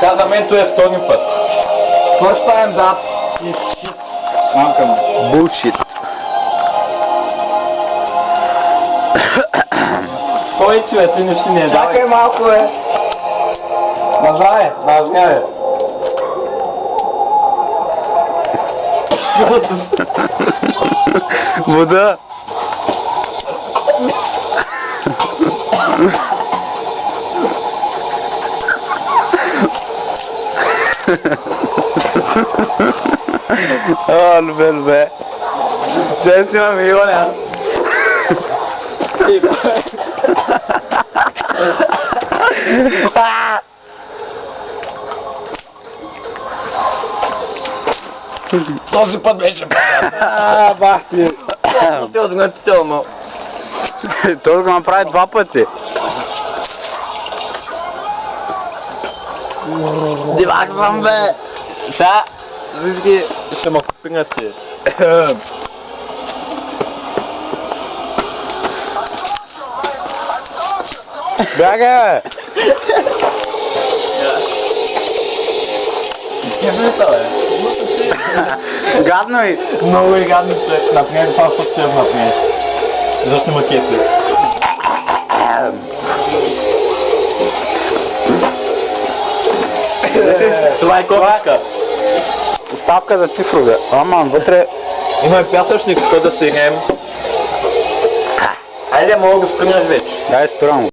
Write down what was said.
Сега за мен това е втори път. First time that is shit. Мамка му. Bullshit. Стой, човек, ти не ще не давай. Чакай малко, бе. Наздраве, наздраве. Вода. О, любе. Че си ма милоня? Този път беше Бах ти. Ти отгнатително. Той го направи 2 пъти. Дивак съм, бе. Да, вижди, ще ме купинати. Бягай, бе! Гадно е. Много е гадно, че например това път се например. Защо ме кефи? Това е копичка. Оставка за цифрове. Ама вътре... Има и пясъчник, който да си играем. Айде, мога да спринеш вече. Дай спирам.